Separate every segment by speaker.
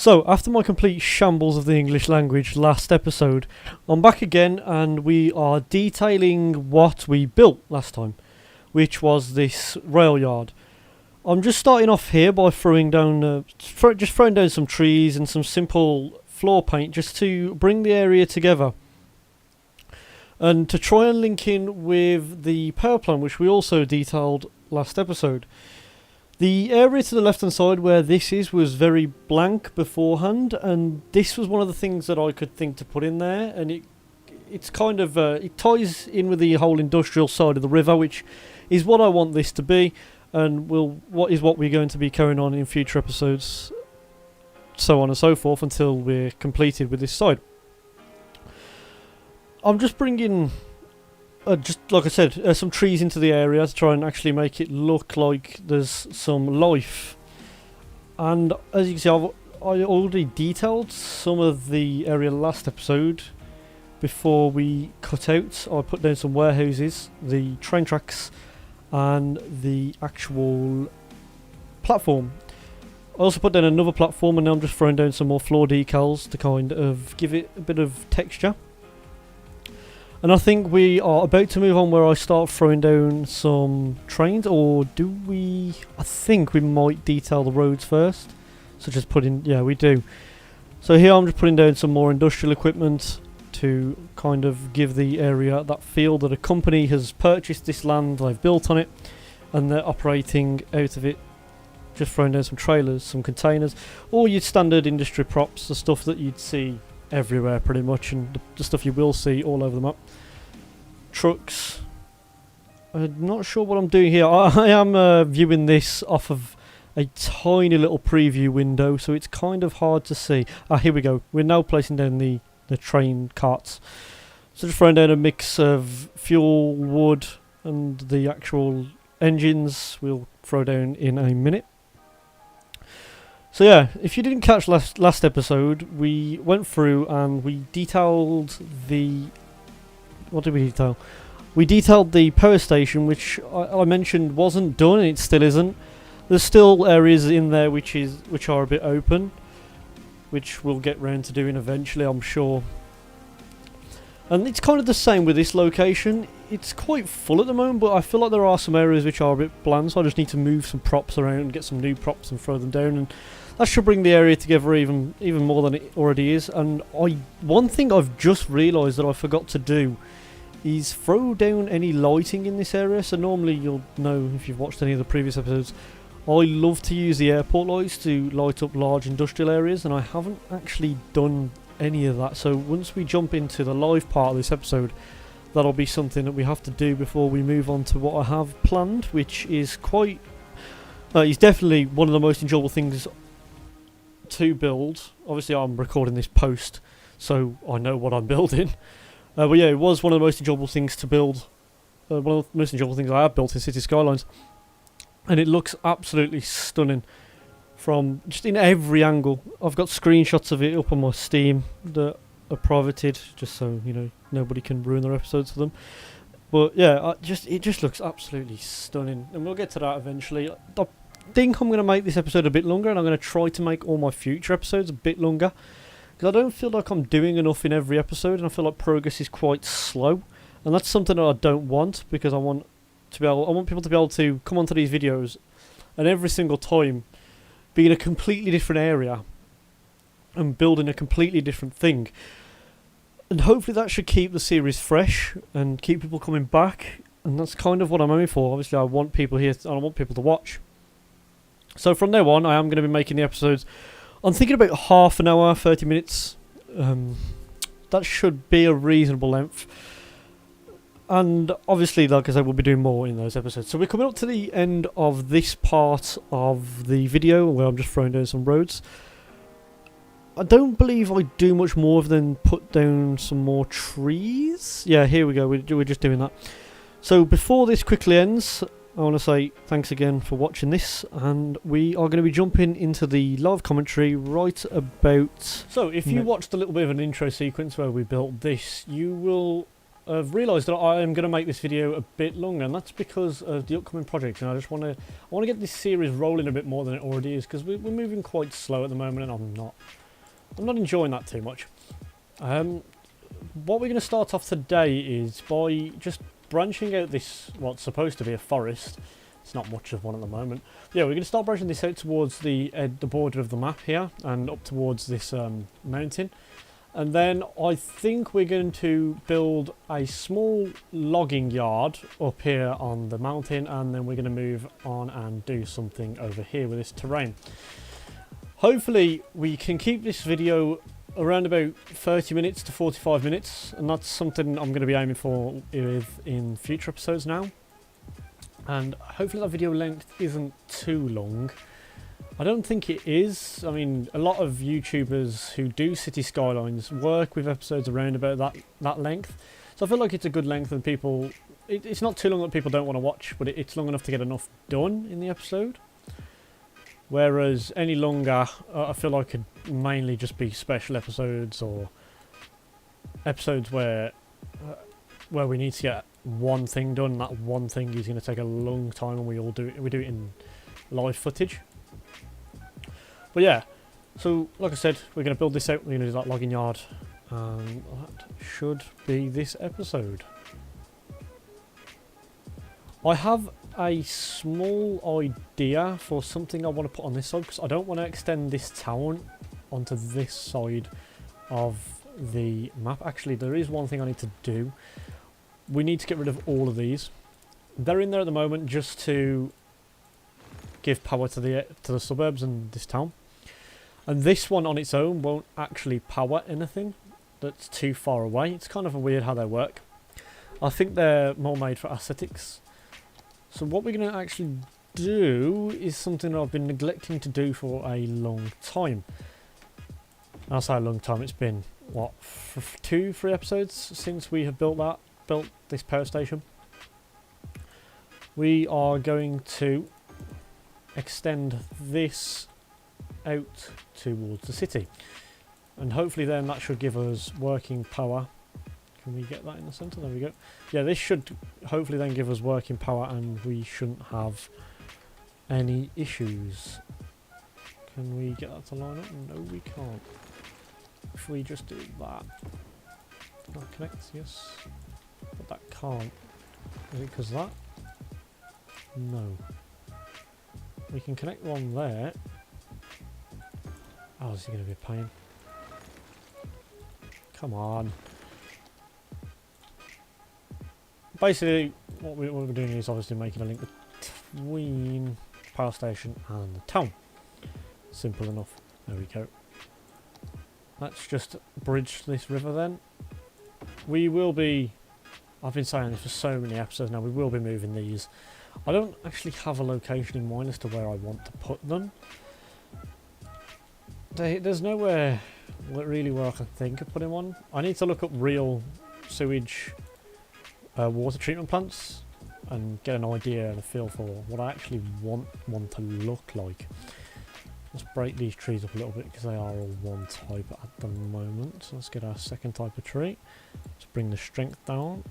Speaker 1: So, after my complete shambles of the English language last episode, I'm back again and we are detailing what we built last time, which was this rail yard. I'm just starting off here by throwing down some trees and some simple floor paint just to bring the area together. And to try and link in with the power plant, which we also detailed last episode. The area to the left hand side where this is was very blank beforehand, and this was one of the things that I could think to put in there, and it's kind of it ties in with the whole industrial side of the river, which is what I want this to be, and what we're going to be carrying on in future episodes, so on and so forth, until we're completed with this side. I'm just bringing just like I said, some trees into the area to try and actually make it look like there's some life. And as you can see, I already detailed some of the area last episode before we cut out. I put down some warehouses, the train tracks, and the actual platform. I also put down another platform, and now I'm just throwing down some more floor decals to kind of give it a bit of texture. And I think we are about to move on where I start throwing down some trains, or do we? I think we might detail the roads first. So just yeah, we do. So here I'm just putting down some more industrial equipment to kind of give the area that feel that a company has purchased this land, they've built on it, and they're operating out of it. Just throwing down some trailers, some containers, all your standard industry props, the stuff that you'd see everywhere pretty much, and the stuff you will see all over the map. Trucks. I'm not sure what I'm doing here. I am viewing this off of a tiny little preview window, so it's kind of hard to see. Here we go. We're now placing down the train carts. So just throwing down a mix of fuel, wood, and the actual engines we'll throw down in a minute. So yeah, if you didn't catch last episode, we went through and we detailed the... What did we detail? We detailed the power station, which I mentioned wasn't done, and it still isn't. There's still areas in there which are a bit open, which we'll get round to doing eventually, I'm sure. And it's kind of the same with this location. It's quite full at the moment, but I feel like there are some areas which are a bit bland, so I just need to move some props around and get some new props and throw them down, and that should bring the area together even more than it already is. And one thing I've just realised that I forgot to do is throw down any lighting in this area. So normally, you'll know if you've watched any of the previous episodes, I love to use the airport lights to light up large industrial areas, and I haven't actually done any of that. So once we jump into the live part of this episode, that'll be something that we have to do before we move on to what I have planned, which is quite... is definitely one of the most enjoyable things to build. Obviously I'm recording this post, so I know what I'm building. But yeah, it was one of the most enjoyable things to build. One of the most enjoyable things I have built in City Skylines. And it looks absolutely stunning from just in every angle. I've got screenshots of it up on my Steam that are privated, just so you know nobody can ruin their episodes for them. But yeah, it just looks absolutely stunning, and we'll get to that eventually. I think I'm going to make this episode a bit longer, and I'm going to try to make all my future episodes a bit longer, because I don't feel like I'm doing enough in every episode, and I feel like progress is quite slow, and that's something that I don't want, because I want people to be able to come onto these videos and every single time be in a completely different area and building a completely different thing, and hopefully that should keep the series fresh and keep people coming back, and that's kind of what I'm aiming for. Obviously I want people here and I want people to watch. So from now on, I am going to be making the episodes, I'm thinking about half an hour, 30 minutes. That should be a reasonable length. And obviously, like I said, we'll be doing more in those episodes. So we're coming up to the end of this part of the video, where I'm just throwing down some roads. I don't believe I do much more than put down some more trees. Yeah, here we go, we're just doing that. So before this quickly ends, I want to say thanks again for watching this, and we are going to be jumping into the live commentary right about... So if you watched a little bit of an intro sequence where we built this, you will I've realised that I am going to make this video a bit longer, and that's because of the upcoming project. And I just want to get this series rolling a bit more than it already is, because we're moving quite slow at the moment, and I'm not enjoying that too much. What we're going to start off today is by just branching out this what's supposed to be a forest. It's not much of one at the moment. Yeah, we're going to start branching this out towards the border of the map here and up towards this mountain. And then I think we're going to build a small logging yard up here on the mountain, and then we're going to move on and do something over here with this terrain. Hopefully we can keep this video around about 30 minutes to 45 minutes, and that's something I'm going to be aiming for in future episodes now. And hopefully that video length isn't too long. I don't think it is. I mean, a lot of YouTubers who do City Skylines work with episodes around about that length. So I feel like it's a good length, and people... It's not too long that people don't want to watch, but it's long enough to get enough done in the episode. Whereas any longer, I feel like could mainly just be special episodes, or episodes where we need to get one thing done. That one thing is going to take a long time, and we do it in live footage. But yeah, so like I said, we're going to build this out. We're going to do that logging yard, and that should be this episode. I have a small idea for something I want to put on this side, because I don't want to extend this town onto this side of the map. Actually, there is one thing I need to do. We need to get rid of all of these. They're in there at the moment just to give power to the suburbs and this town. And this one on its own won't actually power anything that's too far away. It's kind of weird how they work. I think they're more made for aesthetics. So what we're going to actually do is something that I've been neglecting to do for a long time. I'll say a long time. It's been, what, 2-3 episodes since we have built this power station. We are going to extend this out towards the city, and hopefully then that should give us working power. Can we get that in the centre? There we go. Yeah, this should hopefully then give us working power, and we shouldn't have any issues. Can we get that to line up? No, we can't. If we just do that. That connects, yes. But that can't. Is it because of that? No. We can connect one there. Oh, this is going to be a pain. Come on. Basically, what we're doing is obviously making a link between the power station and the town. Simple enough. There we go. Let's just bridge this river then. We will be... I've been saying this for so many episodes now, we will be moving these. I don't actually have a location in mind as to where I want to put them. There's nowhere really where I can think of putting one. I need to look up real sewage water treatment plants and get an idea and a feel for what I actually want one to look like. Let's break these trees up a little bit because they are all one type at the moment. So let's get our second type of tree. Let's bring the strength down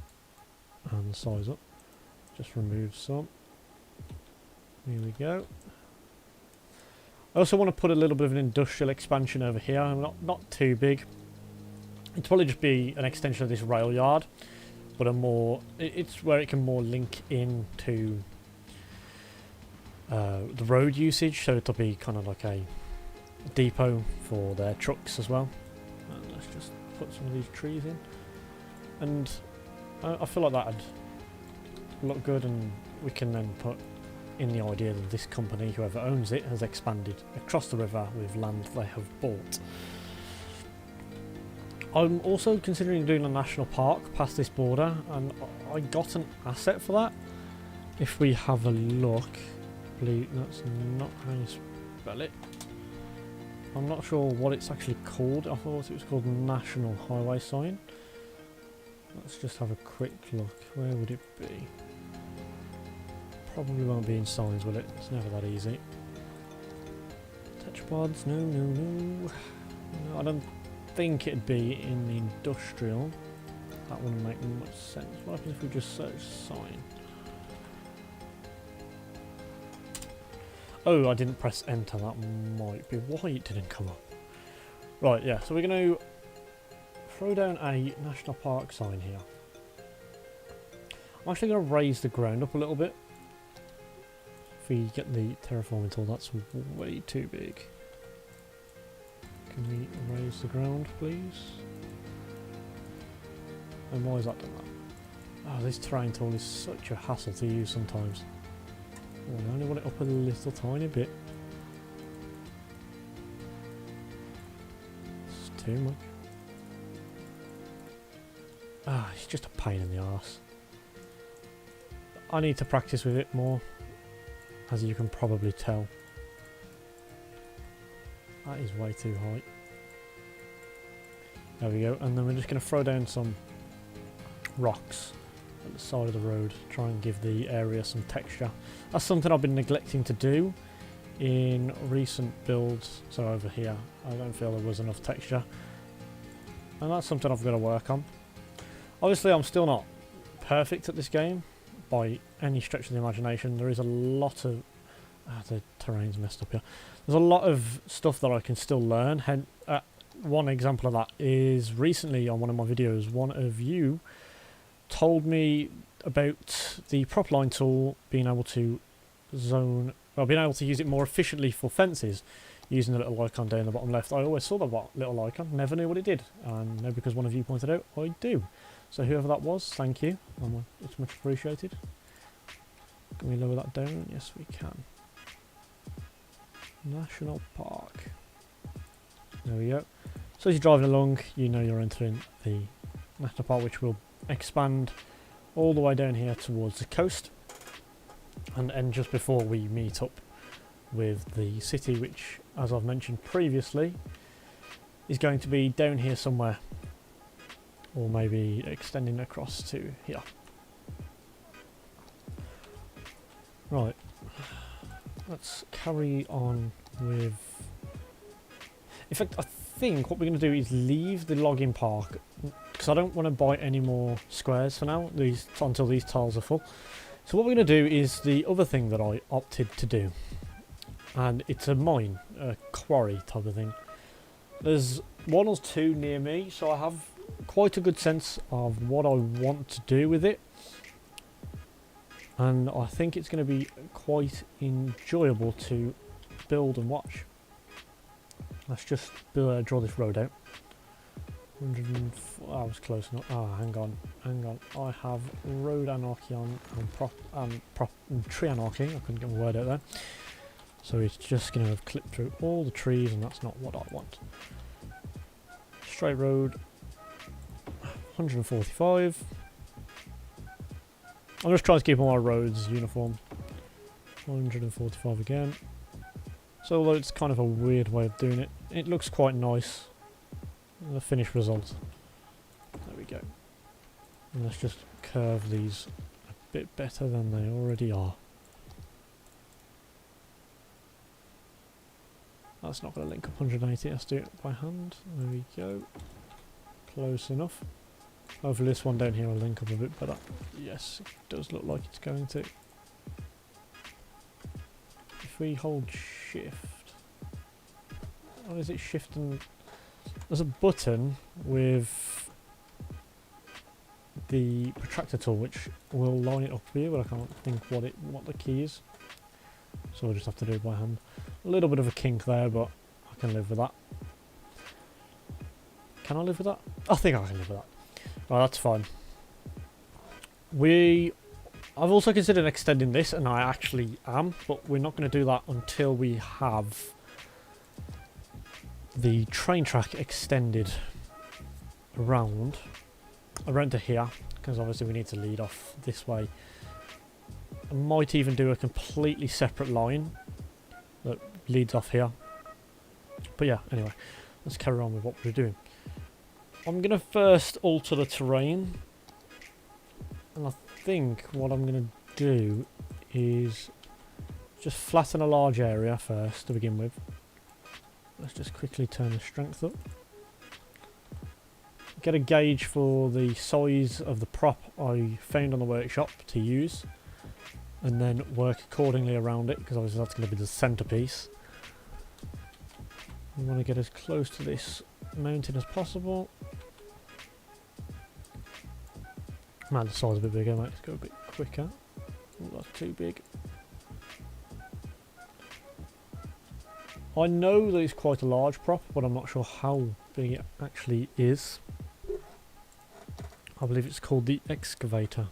Speaker 1: and the size up. Just remove some. Here we go. I also want to put a little bit of an industrial expansion over here. Not too big. It'll probably just be an extension of this rail yard, but it's where it can more link into the road usage. So it'll be kind of like a depot for their trucks as well. And let's just put some of these trees in, and I feel like that'd look good, and we can then put in the idea that this company, whoever owns it, has expanded across the river with land they have bought. I'm also considering doing a national park past this border, and I got an asset for that. If we have a look, that's not how you spell it. I'm not sure what it's actually called. I thought it was called National Highway Sign. Let's just have a quick look. Where would it be? Probably won't be in signs, will it? It's never that easy. Touch pods, no. I don't think it'd be in the industrial. That wouldn't make much sense. What happens if we just search sign? Oh, I didn't press enter. That might be why it didn't come up. Right, yeah, so we're going to throw down a national park sign here. I'm actually going to raise the ground up a little bit. If we get the terraforming tool, that's way too big. Can we raise the ground, please? And why is that done that? Oh, this terrain tool is such a hassle to use sometimes. Oh, I only want it up a little tiny bit. It's too much. Ah, it's just a pain in the arse. I need to practice with it more, as you can probably tell. That is way too high. There we go, and then we're just going to throw down some rocks at the side of the road, try and give the area some texture. That's something I've been neglecting to do in recent builds. So over here, I don't feel there was enough texture, and that's something I've got to work on. Obviously, I'm still not perfect at this game by any stretch of the imagination. There is a lot of the terrain's messed up here. There's a lot of stuff that I can still learn. One example of that is recently on one of my videos, one of you told me about the prop line tool being able to being able to use it more efficiently for fences using the little icon down the bottom left. I always saw the little icon, never knew what it did, and now because one of you pointed out, I do. So whoever that was, thank you. It's much appreciated. Can we lower that down? Yes, we can. National Park. There we go. So as you're driving along, you know you're entering the National Park, which will expand all the way down here towards the coast and end just before we meet up with the city, which, as I've mentioned previously, is going to be down here somewhere, or maybe extending across to here. Right, let's carry on with... In fact, I think what we're going to do is leave the logging park, because I don't want to buy any more squares for now, until these tiles are full. So what we're going to do is the other thing that I opted to do, and it's a mine, a quarry type of thing. There's one or two near me, so I have quite a good sense of what I want to do with it, and I think it's going to be quite enjoyable to build and watch. Let's just draw this road out. 104, I was close enough. Hang on. I have road anarchy on and tree anarchy. I couldn't get my word out there. So it's just going to clip through all the trees, and that's not what I want. Straight road. 145. I'm just trying to keep all my roads uniform. 145 again. So although it's kind of a weird way of doing it, it looks quite nice. The finished result. There we go. And let's just curve these a bit better than they already are. That's not going to link up 180, let's do it by hand. There we go. Close enough. Hopefully this one down here will link up a bit better. Yes, it does look like it's going to. If we hold shift, or is it shift and there's a button with the protractor tool which will line it up for you, but I can't think what the key is, so we'll just have to do it by hand. A little bit of a kink there, but I can live with that. Can I live with that? I think I can live with that. Right, that's fine. I've also considered extending this, and I actually am, but we're not going to do that until we have the train track extended around to here, because obviously we need to lead off this way. I might even do a completely separate line that leads off here. But yeah, anyway, let's carry on with what we're doing. I'm going to first alter the terrain, and I think what I'm going to do is just flatten a large area first to begin with. Let's just quickly turn the strength up. get a gauge for the size of the prop I found on the workshop to use, and then work accordingly around it, because obviously that's going to be the centerpiece. We want to get as close to this mountain as possible. Man, the size a bit bigger, mate. Let's go a bit quicker. Oh, that's too big. I know that it's quite a large prop, but I'm not sure how big it actually is. I believe it's called the excavator.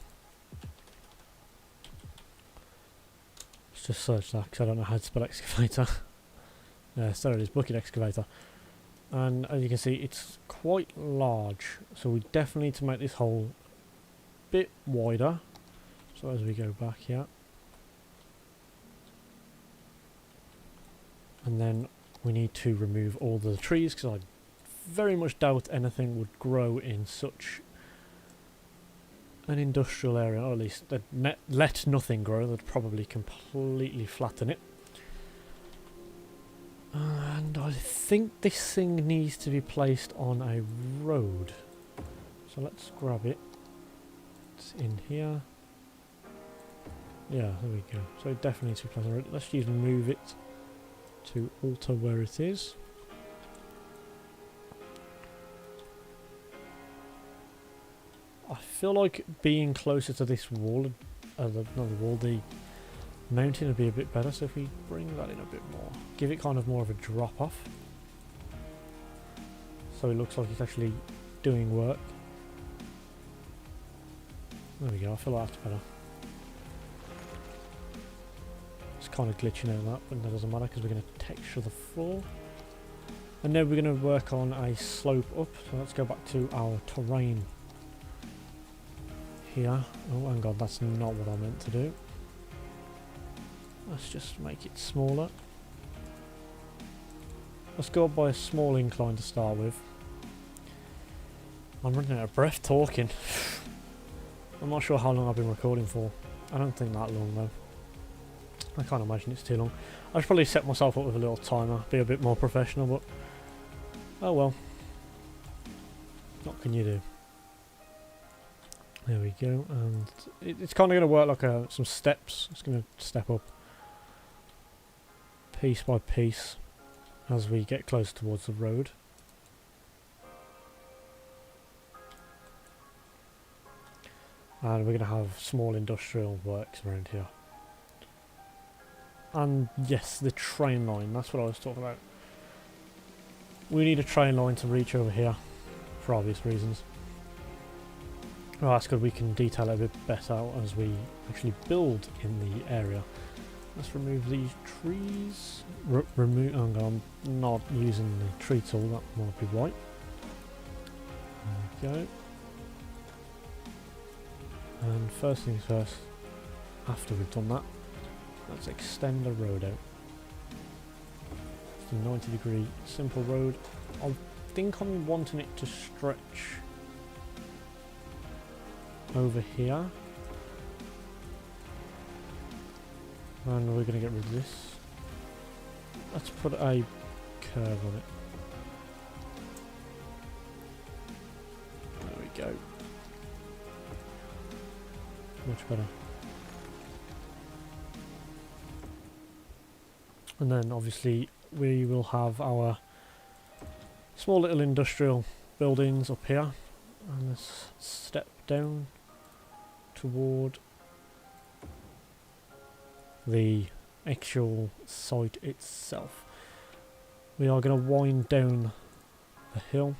Speaker 1: Let's just search that, because I don't know how to spell excavator. So it is, bucket excavator. And as you can see, it's quite large. So we definitely need to make this hole a bit wider. So as we go back here. And then we need to remove all the trees, because I very much doubt anything would grow in such an industrial area, or at least they'd let nothing grow. They'd probably completely flatten it. And I think this thing needs to be placed on a road. So let's grab it. It's in here. Yeah, there we go. So it definitely needs to be placed on a road. Let's just move it to alter where it is. I feel like being closer to this wall, the mountain would be a bit better. So if we bring that in a bit more, give it kind of more of a drop off, so it looks like it's actually doing work. There we go. I feel like that's better. It's kind of glitching out that, but that doesn't matter because we're going to texture the floor. And now we're going to work on a slope up. So let's go back to our terrain here. Oh, hang on, that's not what I meant to do. Let's just make it smaller. Let's go up by a small incline to start with. I'm running out of breath talking. I'm not sure how long I've been recording for. I don't think that long though. I can't imagine it's too long. I should probably set myself up with a little timer, be a bit more professional, but oh well. What can you do? There we go, and it's kind of going to work like some steps. It's going to step up piece by piece as we get closer towards the road. And we're going to have small industrial works around here. And yes, the train line, that's what I was talking about. We need a train line to reach over here for obvious reasons. Oh, that's good, we can detail it a bit better as we actually build in the area. Let's remove these trees. Remove. Oh, no, I'm not using the tree tool, that might be white. There we go. And first things first, after we've done that, let's extend the road out. It's a 90-degree simple road. I think I'm wanting it to stretch over here. And we're going to get rid of this. Let's put a curve on it. There we go. Much better. And then obviously we will have our small little industrial buildings up here. And let's step down toward the actual site itself. We are going to wind down the hill.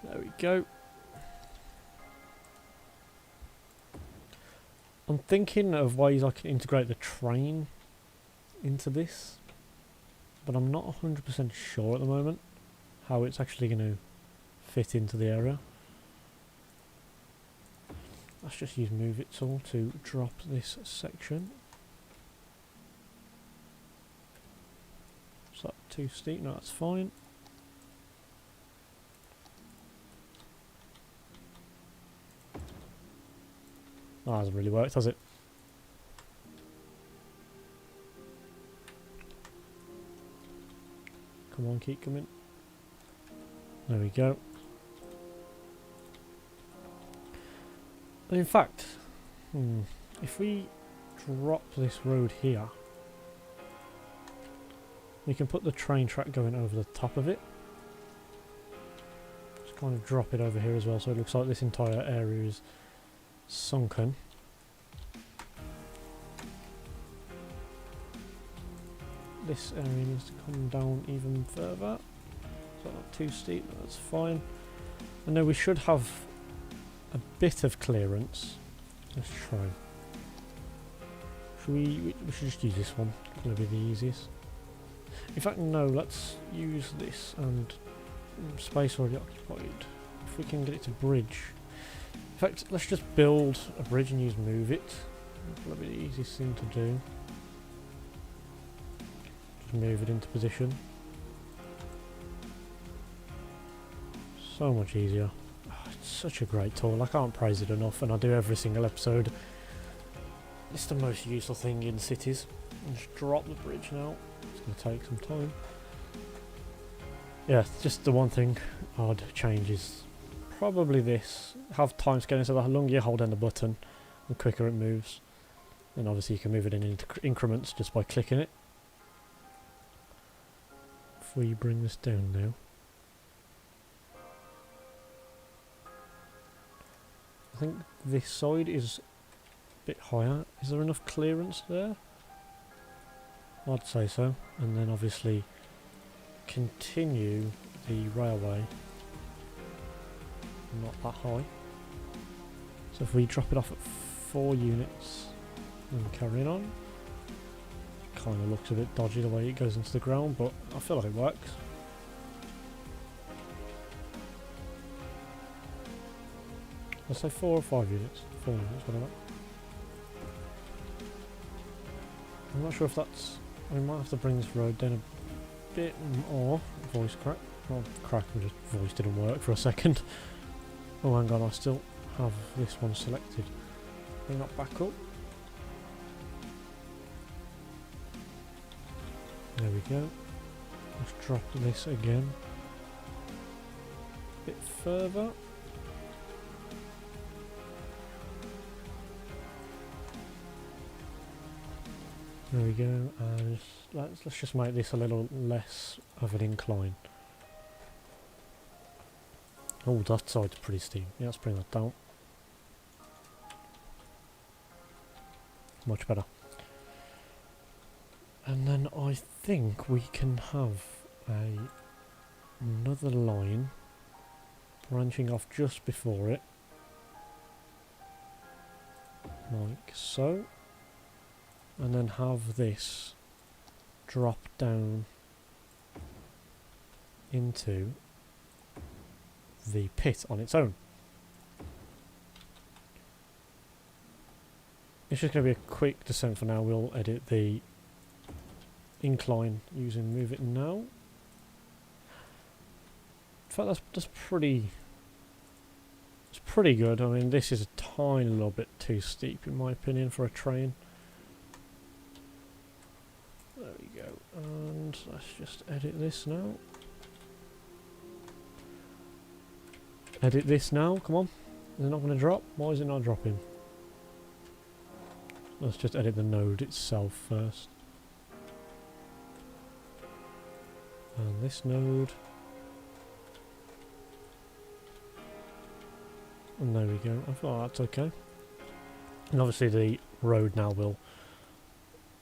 Speaker 1: There we go. I'm thinking of ways I can integrate the train into this, but I'm not 100% sure at the moment how it's actually going to fit into the area. Let's just use move it tool to drop this section. Is that too steep? No, that's fine. Oh, that hasn't really worked, has it? Come on, keep coming. There we go. And in fact, if we drop this road here, we can put the train track going over the top of it. Just kind of drop it over here as well, so it looks like this entire area is sunken. This area needs to come down even further. So not too steep, that's fine. And now we should have a bit of clearance. Let's try. We should just use this one. It's going to be the easiest. In fact, no, let's use this and space already occupied. If we can get it to bridge. In fact, let's just build a bridge and use move it. That'll be the easiest thing to do. Just move it into position. So much easier. Oh, it's such a great tool. I can't praise it enough, and I do every single episode. It's the most useful thing in cities. Just drop the bridge now. It's going to take some time. Yeah, just the one thing I'd change is probably this. Have time scaling, so the longer you hold down the button, the quicker it moves. And obviously you can move it in increments just by clicking it. If we bring this down now. I think this side is a bit higher. Is there enough clearance there? I'd say so. And then obviously continue the railway. Not that high. So if we drop it off at 4 units and carry on. Kind of looks a bit dodgy the way it goes into the ground, but I feel like it works. Let's say 4 or 5 units. 4 units, whatever. I'm not sure if that's... We might have to bring this road down a bit more. Voice crack. Well, crack, just voice didn't work for a second. Oh, hang on, I still have this one selected. Bring that back up. There we go. Let's drop this again. A bit further. There we go, and let's just make this a little less of an incline. Oh, that side's pretty steep. Yeah, let's bring that down. Much better. And then I think we can have another line branching off just before it. Like so. And then have this drop down into the pit on its own. It's just going to be a quick descent for now. We'll edit the incline using move it now. In fact, that's pretty... It's pretty good. I mean, this is a tiny little bit too steep in my opinion for a train. There we go, and let's just edit this now. Edit this now, come on. Is it not going to drop? Why is it not dropping? Let's just edit the node itself first. And this node. And there we go, I thought that's okay. And obviously the road now will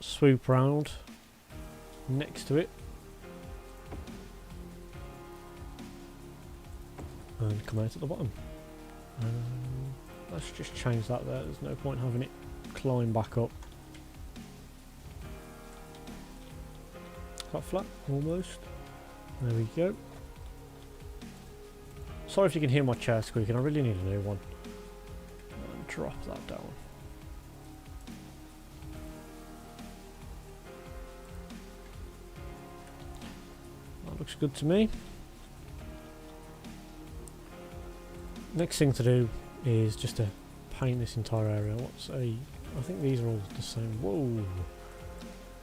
Speaker 1: swoop round next to it and come out at the bottom. Let's just change that there, there's no point having it climb back up. Is that flat? Almost. There we go. Sorry if you can hear my chair squeaking, I really need a new one. And drop that down. Looks good to me. Next thing to do is just to paint this entire area. I think these are all the same. Whoa!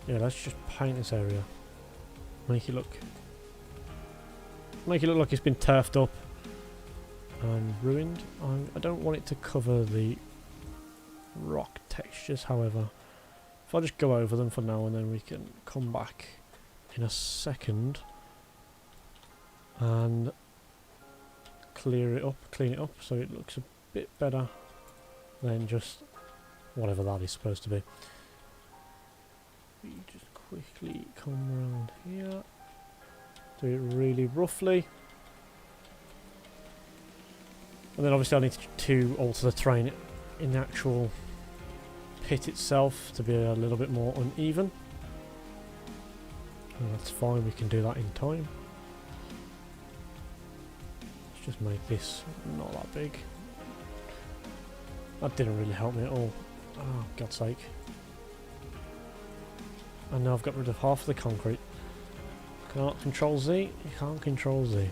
Speaker 1: Yeah, let's just paint this area. Make it look make it look like it's been turfed up and ruined. I don't want it to cover the rock textures, however. If I just go over them for now and then we can come back in a second and clean it up so it looks a bit better than just whatever that is supposed to be. We just quickly come around here, do it really roughly, and then obviously I need to alter the terrain in the actual pit itself to be a little bit more uneven. And that's fine, we can do that in time. Let's just make this not that big. That didn't really help me at all. Oh, God's sake. And now I've got rid of half of the concrete. Can I not control Z? You can't control Z.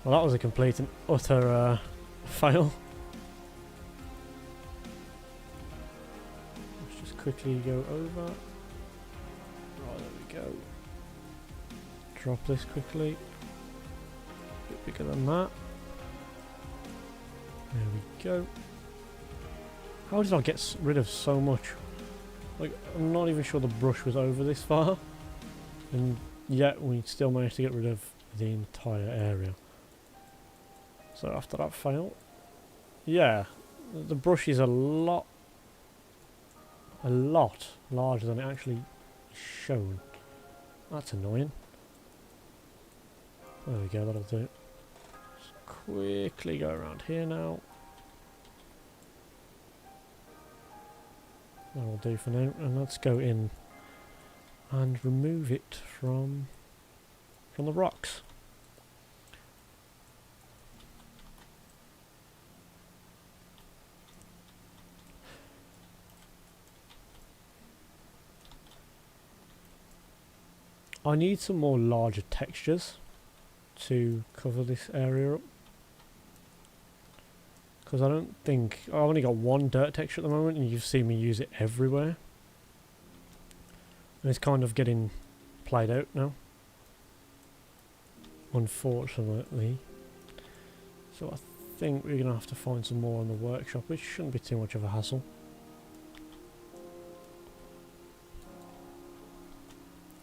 Speaker 1: Well, that was a complete and utter fail. Let's just quickly go over. Right, there we go. Drop this quickly. A bit bigger than that. There we go. How did I get rid of so much? Like, I'm not even sure the brush was over this far, and yet we still managed to get rid of the entire area. So after that fail, yeah, the brush is a lot larger than it actually is shown. That's annoying. There we go, that'll do. Just quickly go around here now. That'll do for now, and let's go in and remove it from the rocks. I need some more larger textures to cover this area up, because I don't think I've only got one dirt texture at the moment, and you've seen me use it everywhere, and it's kind of getting played out now, unfortunately. So I think we're gonna have to find some more in the workshop, which shouldn't be too much of a hassle.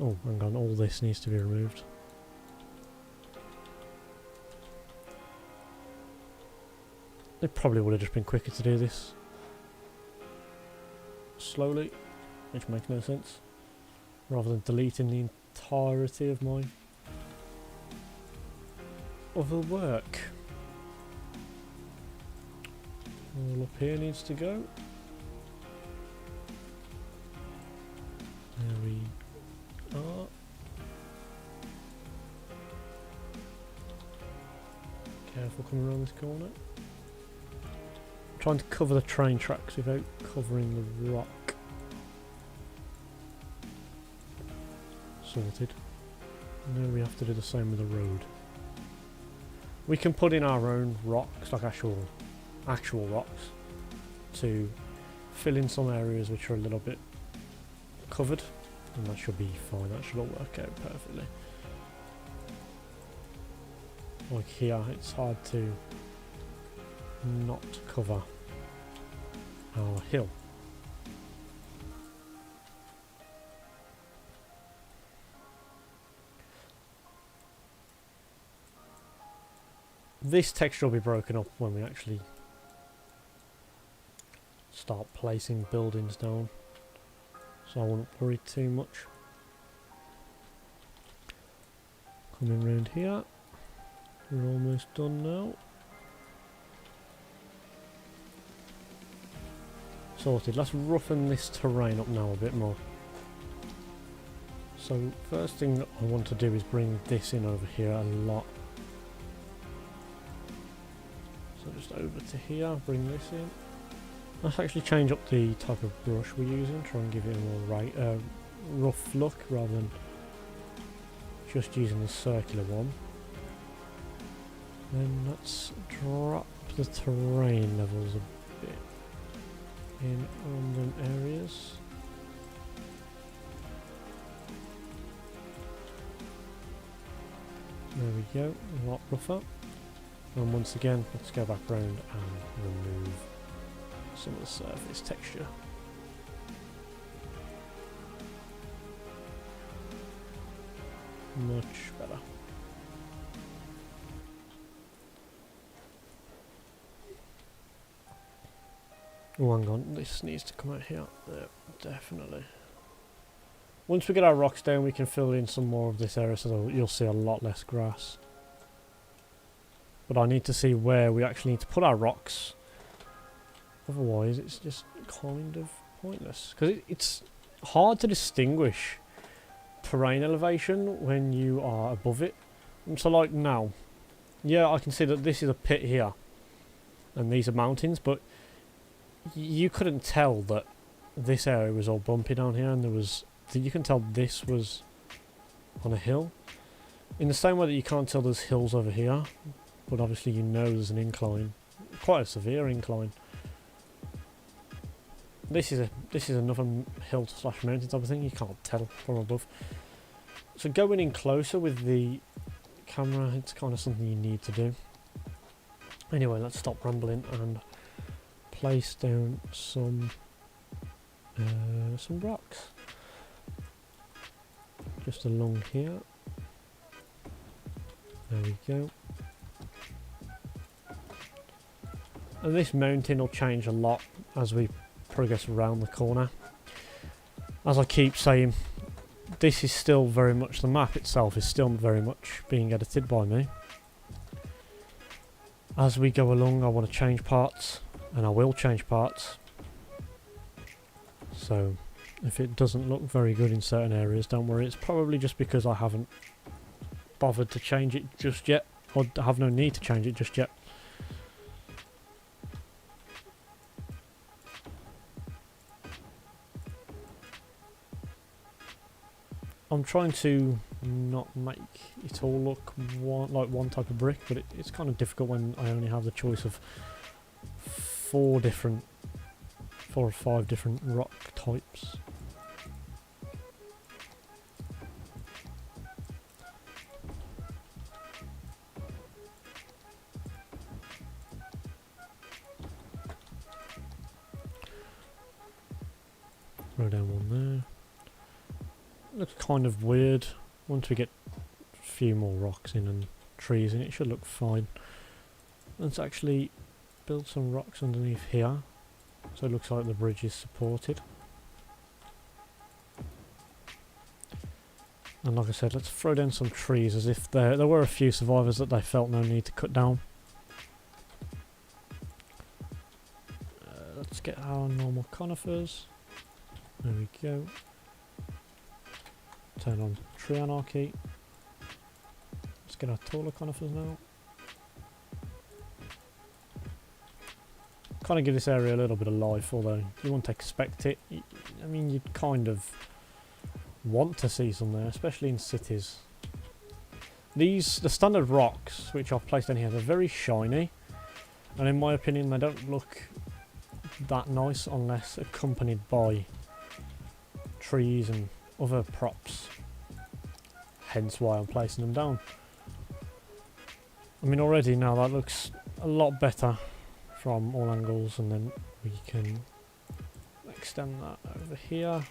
Speaker 1: Oh, hang on, all this needs to be removed. It probably would have just been quicker to do this slowly, which makes no sense, rather than deleting the entirety of my other work. All up here needs to go. There we are. Careful coming around this corner. I'm trying to cover the train tracks without covering the rock. Sorted. Now we have to do the same with the road. We can put in our own rocks, like actual rocks, to fill in some areas which are a little bit covered, and that should be fine. That should all work out perfectly. Like here, it's hard to not cover our hill. This texture will be broken up when we actually start placing buildings down, so I won't worry too much. Coming round here, we're almost done now. Sorted. Let's roughen this terrain up now a bit more. So first thing I want to do is bring this in over here a lot. So just over to here, bring this in. Let's actually change up the type of brush we're using, try and give it a more rough look rather than just using the circular one. Then let's drop the terrain levels a bit in random areas. There we go, a lot rougher. And once again, let's go back round and remove some of the surface texture. Much better. Oh, hang on, this needs to come out here. There, definitely. Once we get our rocks down, we can fill in some more of this area, so you'll see a lot less grass. But I need to see where we actually need to put our rocks. Otherwise, it's just kind of pointless. Because it's hard to distinguish terrain elevation when you are above it. And so like now, yeah, I can see that this is a pit here. And these are mountains, but you couldn't tell that this area was all bumpy down here, and there was... You can tell this was on a hill. In the same way that you can't tell there's hills over here, but obviously you know there's an incline. Quite a severe incline. This is another hill slash mountain type of thing. You can't tell from above. So going in closer with the camera, it's kind of something you need to do. Anyway, let's stop rambling and place down some rocks. Just along here. There we go. And this mountain will change a lot as we progress around the corner. As I keep saying, this is still very much, the map itself is still very much being edited by me. As we go along, I want to change parts, and I will change parts. So if it doesn't look very good in certain areas, don't worry, it's probably just because I haven't bothered to change it just yet, or have no need to change it just yet. I'm trying to not make it all look like one type of brick, but it's kind of difficult when I only have the choice of 4 or 5 different rock types. Throw down one there. Looks kind of weird. Once we get a few more rocks in and trees in, it should look fine. Let's actually build some rocks underneath here, so it looks like the bridge is supported. And like I said, let's throw down some trees, as if there were a few survivors that they felt no need to cut down. Let's get our normal conifers. There we go. Turn on tree anarchy. Let's get our taller conifers now. Kind of give this area a little bit of life, although you wouldn't expect it. I mean, you'd kind of want to see some there, especially in cities. The standard rocks, which I've placed in here, they're very shiny, and in my opinion they don't look that nice unless accompanied by trees and other props, hence why I'm placing them down. I mean, already now that looks a lot better from all angles, and then we can extend that over here.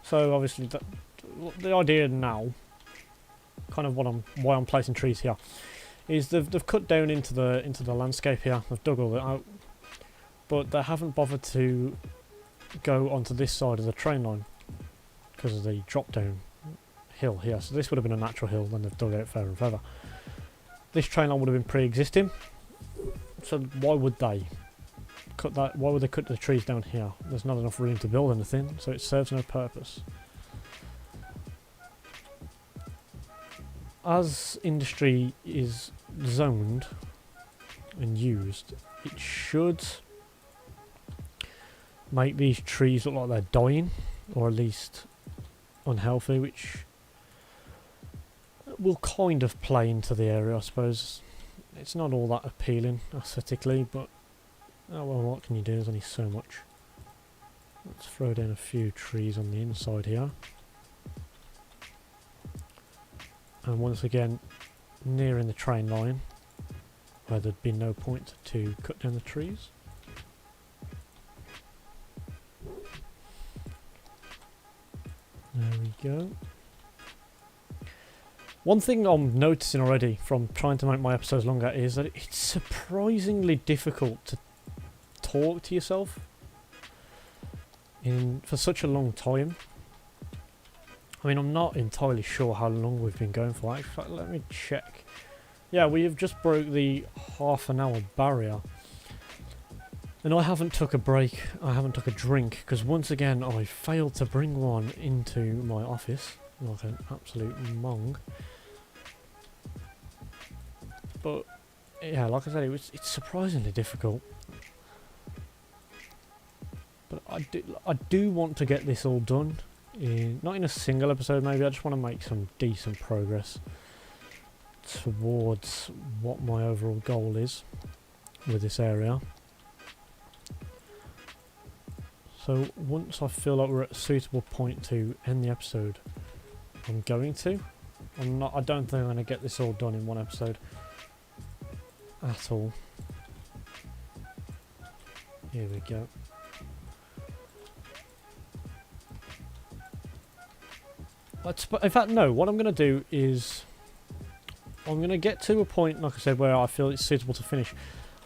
Speaker 1: So obviously the idea now, kind of why I'm placing trees here, is they've cut down into the landscape here. They've dug all it out, but they haven't bothered to go onto this side of the train line because of the drop down hill here. So this would have been a natural hill, then they've dug out further and further. This train line would have been pre-existing, so why would they cut that? Why would they cut the trees down here? There's not enough room to build anything, so it serves no purpose. As industry is zoned and used, it should make these trees look like they're dying, or at least unhealthy, which will kind of play into the area, I suppose. It's not all that appealing aesthetically, but oh well, what can you do? There's only so much. Let's throw down a few trees on the inside here. And once again, nearing the train line, where there'd be no point to cut down the trees. There we go. One thing I'm noticing already from trying to make my episodes longer is that it's surprisingly difficult to talk to yourself for such a long time. I mean, I'm not entirely sure how long we've been going for. In fact, let me check. Yeah, we have just broke the half-an-hour barrier. And I haven't took a break, I haven't took a drink, because once again I failed to bring one into my office, like an absolute mong. But, yeah, like I said, it's surprisingly difficult. But I do want to get this all done. Not in a single episode maybe, I just want to make some decent progress towards what my overall goal is with this area. So once I feel like we're at a suitable point to end the episode, I'm going to. I don't think I'm going to get this all done in one episode at all. Here we go. In fact, no, what I'm going to do is I'm going to get to a point, like I said, where I feel it's suitable to finish.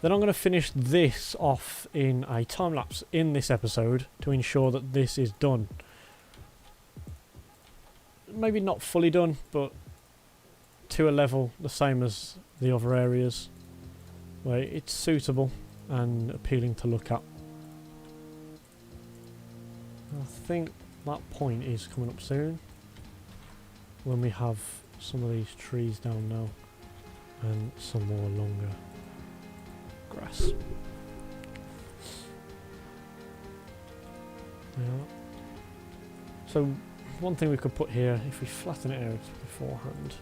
Speaker 1: Then I'm going to finish this off in a time-lapse in this episode to ensure that this is done. Maybe not fully done, but to a level the same as the other areas, where it's suitable and appealing to look at. I think that point is coming up soon, when we have some of these trees down now and some more longer grass. Yeah. So one thing we could put here, if we flatten it out beforehand,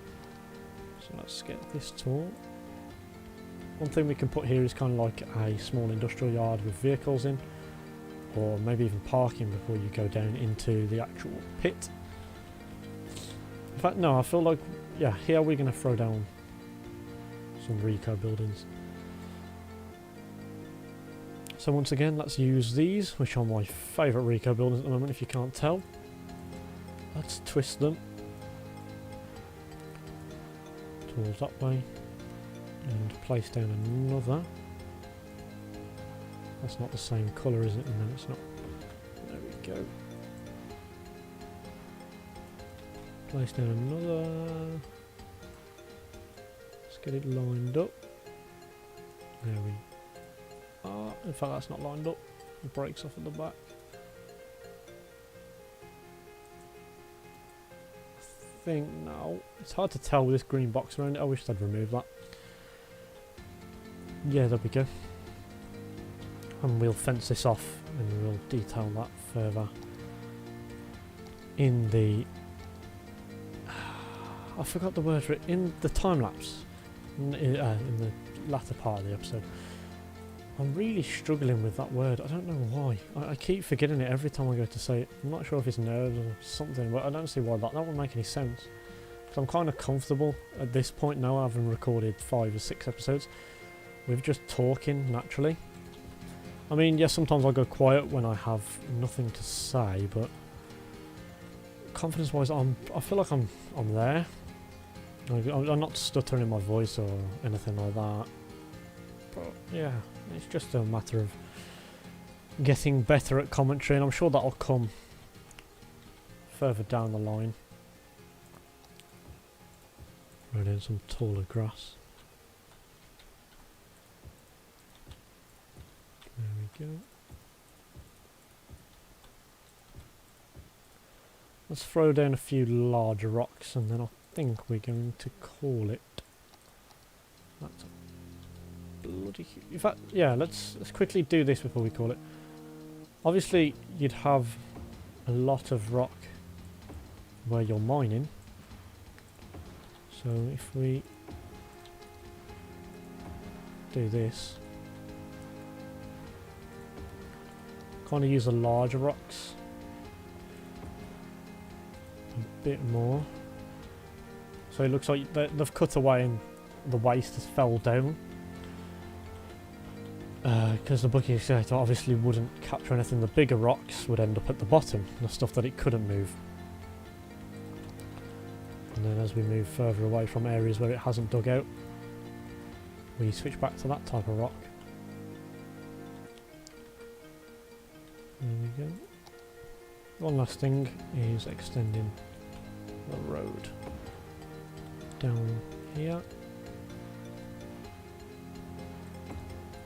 Speaker 1: so let's get this tool. One thing we can put here is kind of like a small industrial yard with vehicles in, or maybe even parking before you go down into the actual pit. In fact, no, I feel like, yeah, here we're going to throw down some Rico buildings. So once again, let's use these, which are my favourite Rico buildings at the moment, if you can't tell. Let's twist them towards that way and place down another. That's not the same colour, is it? No, it's not. There we go. Place down another. Let's get it lined up. There we are. In fact, that's not lined up. It breaks off at the back. I think now it's hard to tell with this green box around it. I wish they'd remove that. Yeah, there we go. And we'll fence this off and we'll detail that further in the I forgot the word for it, in the time lapse, in the latter part of the episode. I'm really struggling with that word. I don't know why. I keep forgetting it every time I go to say it. I'm not sure if it's nerves or something, but I don't see why that won't make any sense. Because I'm kind of comfortable at this point now, having recorded 5 or 6 episodes, with just talking naturally. I mean, yes, sometimes I'll go quiet when I have nothing to say, but confidence-wise, I feel like I'm there. I'm not stuttering in my voice or anything like that. But yeah, it's just a matter of getting better at commentary, and I'm sure that'll come further down the line. Throw in some taller grass. There we go. Let's throw down a few larger rocks, and then I think we're going to call it. That's bloody huge. In fact, yeah, let's quickly do this before we call it. Obviously, you'd have a lot of rock where you're mining. So if we do this, kind of use the larger rocks a bit more. So it looks like they've cut away and the waste has fell down. Because the bucket excavator obviously wouldn't capture anything. The bigger rocks would end up at the bottom, the stuff that it couldn't move. And then as we move further away from areas where it hasn't dug out, we switch back to that type of rock. There we go. One last thing is extending the road down here.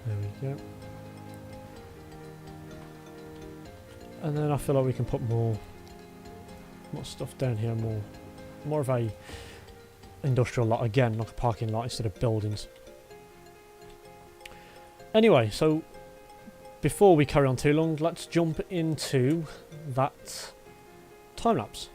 Speaker 1: There we go. And then I feel like we can put more stuff down here, more of a industrial lot again, like a parking lot instead of buildings. Anyway, so before we carry on too long, let's jump into that time lapse.